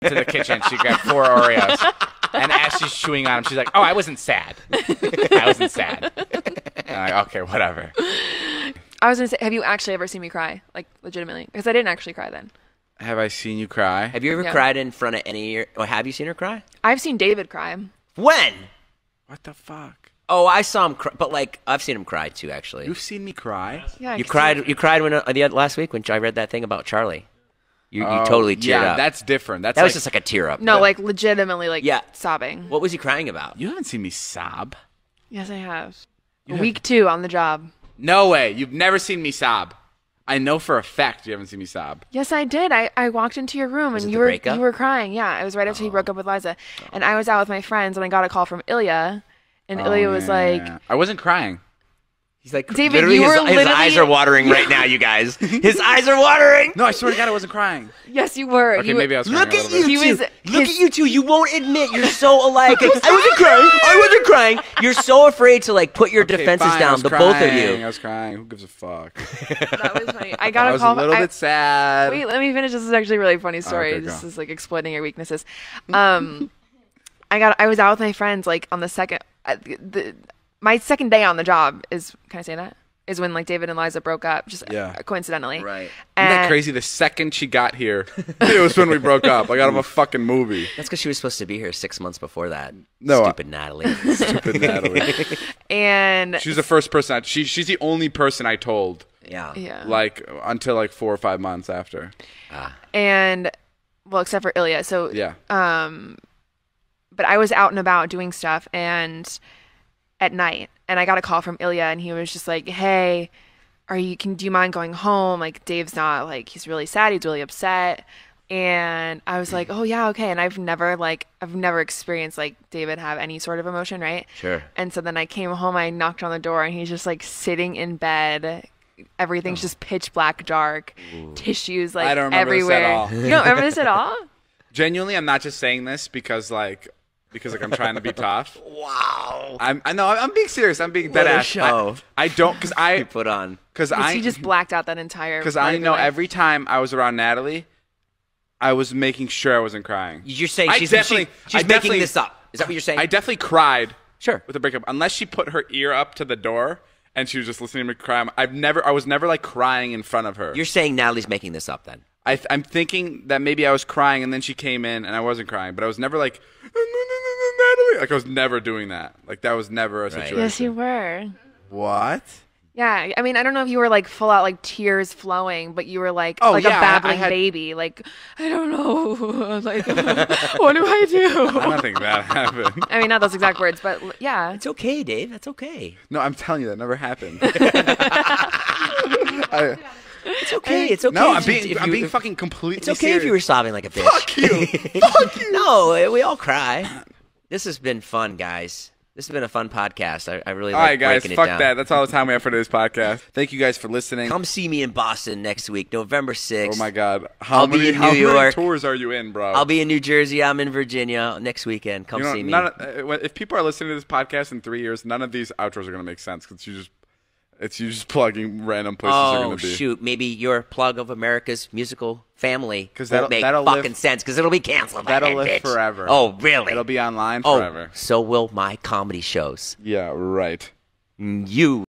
to the kitchen. She grabbed 4 Oreos. And as she's chewing on them, she's like, "Oh, I wasn't sad. I wasn't sad." And I'm like, okay, whatever. I was gonna say, have you actually ever seen me cry, like legitimately? Because I didn't actually cry then. Have I seen you cry? Have you ever cried in front of any of your... Or have you seen her cry? I've seen David cry. When? What the fuck? Oh, I saw him cry, but like I've seen him cry too. Actually, You've seen me cry? Yeah, you cried. You cried when last week when I read that thing about Charlie. You totally teared yeah, up. that's different. That was just like a tear up. No, like legitimately, like Yeah. sobbing. What was he crying about? You haven't seen me sob. Yes, I have. Week 2 on the job. No way. You've never seen me sob. I know for a fact you haven't seen me sob. Yes, I did. I walked into your room and you were crying. Yeah, it was right after he broke up with Liza, and I was out with my friends and I got a call from Ilya, and Ilya was like, I wasn't crying. He's like, David, literally, you were his eyes are watering right now, you guys. His eyes are watering. No, I swear to God, I wasn't crying. Yes, you were. Okay, maybe I was crying. Look at you He two. was- Look his- at you two. You won't admit you're so alike. I wasn't crying. I wasn't crying. You're so afraid to like put your defenses fine, I down. was The crying, both of you. I was crying. Who gives a fuck? That was funny. I got I a was call. a little bit sad. Wait, let me finish. This is actually a really funny story. Okay, This go. is like exploiting your weaknesses. I was out with my friends like on the second. My second day on the job is. Can I say that? Is when like David and Liza broke up, just coincidentally. Right. Isn't And that crazy? The second she got here, it was when we broke up. Like out of a fucking movie. That's because she was supposed to be here 6 months before that. No, Stupid Natalie. Stupid Natalie. And She's the first person. She's the only person I told. Yeah. yeah. Like until like 4 or 5 months after. And well, except for Ilya. So Yeah. but I was out and about doing stuff and at night, and I got a call from Ilya, and he was just like, "Hey, do you mind going home? Like Dave's not like, he's really sad, he's really upset." And I was like, "Oh yeah, okay." And I've never experienced like David have any sort of emotion, right? Sure. And so then I came home, I knocked on the door, and he's just like sitting in bed. Everything's just pitch black dark. Tissues like I don't remember this everywhere. at all. You don't remember this at all? Genuinely, I'm not just saying this because I'm trying to be tough. Wow. I'm being serious. I'm being What dead a ass. show. I don't because You put on. He just blacked out that entire. Because part I of your know life. every time I was around Natalie, I was making sure I wasn't crying. You're saying I she's definitely- making this up. Is that what you're saying? I definitely cried. Sure. With the breakup, unless she put her ear up to the door and she was just listening to me cry. I was never like crying in front of her. You're saying Natalie's making this up then? I'm thinking that maybe I was crying and then she came in and I wasn't crying, but I was never like Natalie. Like I was never doing that. Like that was never a situation. Yes, you were. What? Yeah, I mean, I don't know if you were like full out like tears flowing, but you were like Oh, like yeah, a I babbling had- baby. Like I don't know, like what do I do? I don't think that happened. I mean, not those exact words, but yeah. It's okay, Dave. That's okay. No, I'm telling you that never happened. It's okay. It's okay. No, if you- I'm being fucking completely It's okay serious. if you were sobbing like a bitch. Fuck you. Fuck you. No, we all cry. This has been fun, guys. This has been a fun podcast. I really All like right, guys, breaking it fuck down. that. That's all the time we have for today's podcast. Thank you guys for listening. Come see me in Boston next week, November 6th. Oh my God, I'll be in how New many York. tours are you in, bro? I'll be in New Jersey. I'm in Virginia next weekend. Come see me. If people are listening to this podcast in 3 years, none of these outros are gonna make sense because you just plugging random places are Oh gonna be. shoot! Maybe your plug of America's musical family 'Cause won't make that'll fucking live- sense because it'll be canceled. by That'll then, live bitch. forever. Oh really? It'll be online Oh, forever. so will my comedy shows. Yeah, right. You